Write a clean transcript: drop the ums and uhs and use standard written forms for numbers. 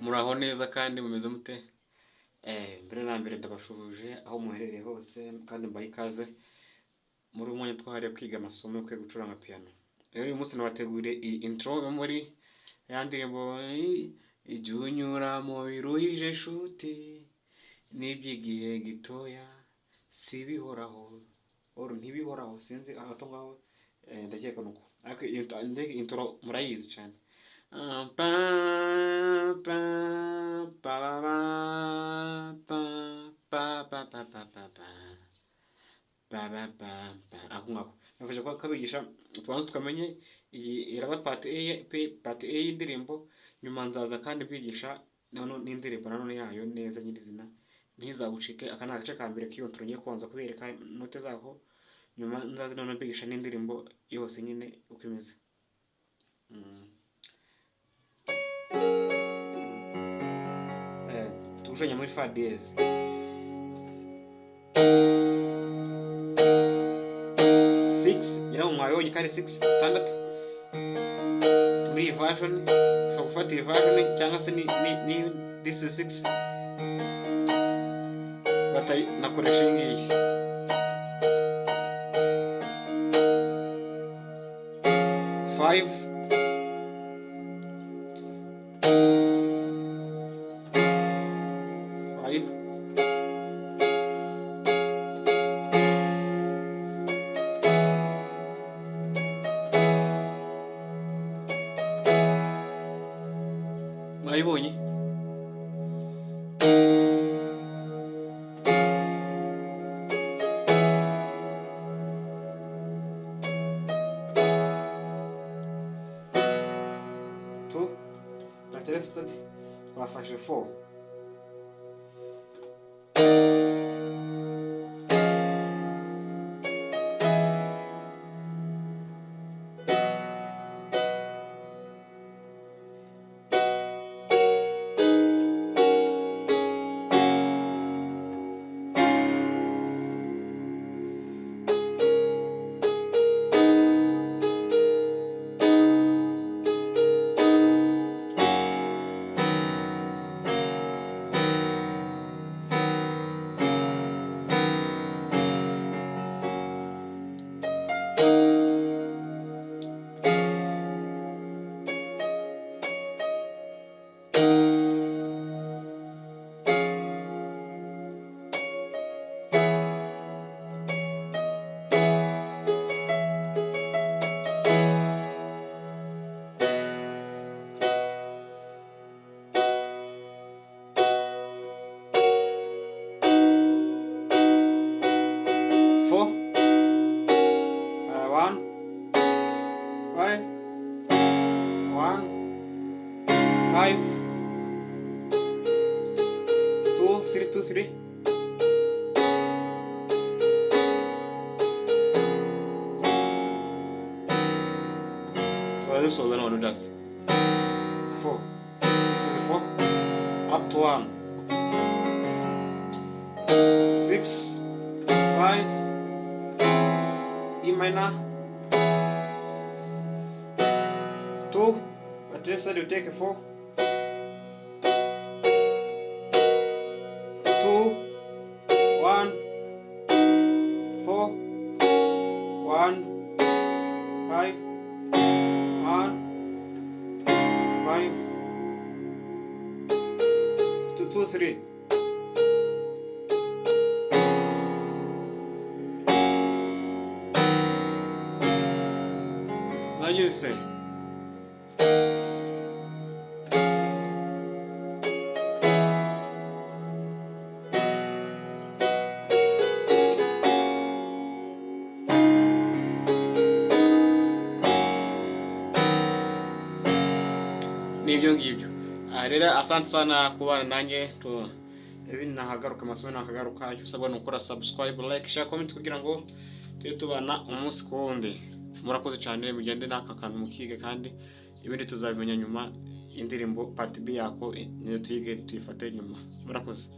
Muraho neza kandi mumeze mute? Mbere na mbere ndabashuhuje aho muherereye hose kandi mbaye ikaze muri umwanya twahariye kwiga amasomo yo kwiga gucuranga piano. Rero uyu munsi nabateguriye iyi intro yo muri ya ndirimbo igihe unyuramo biruhije nshuti n'iby'igihe gitoya si bihoraho ntibihoraho sinzi ahato ngaho ndakeka nuko ariko iyi intro murayizi cyane. Ako ngako nafashe ko kabigisha tubanze tukamenye iraba part A y'indirimbo, nyuma nzaza kandi kwigisha n'indirimbo nanone yayo neza nyirizina ntizagucike. Aka ni agace ka mbere k'iyo ntro ngiye kubanza kubereka note zaho, nyuma nzaza none mbigisha n'indirimbo yose nyine uko imeze. Tujanye muri fa dièse. Nyiraho mwabonye ko ari 6 gatandatu. Muri iyi version ushobora gufata iyi version cyangwa se ni this is 6 batayi nakoresha iyi ngiyi. 5 mwayibonye? Twafashe 4 3 turadusoza none just 4. This is 4 up to 1 6 5 E minor 2 at left side you take a 4 2 1 4 1 5 1 5 2 2 3 1 Mwanyumvise? Nibyo ngibyo. Rero asante sana kubana nanjye ibi nahagaruka amasomo nakagaruka icyo usabwa ni ukora subscribe, like, share, comment kugira ngo tujye tubana umunsi ku wundi. Murakoze cyane, mugende n'aka kantu mukiga kandi ibindi tuzabimenya nyuma. Indirimbo part B yako niyo tuyige tuyifate nyuma. Murakoze.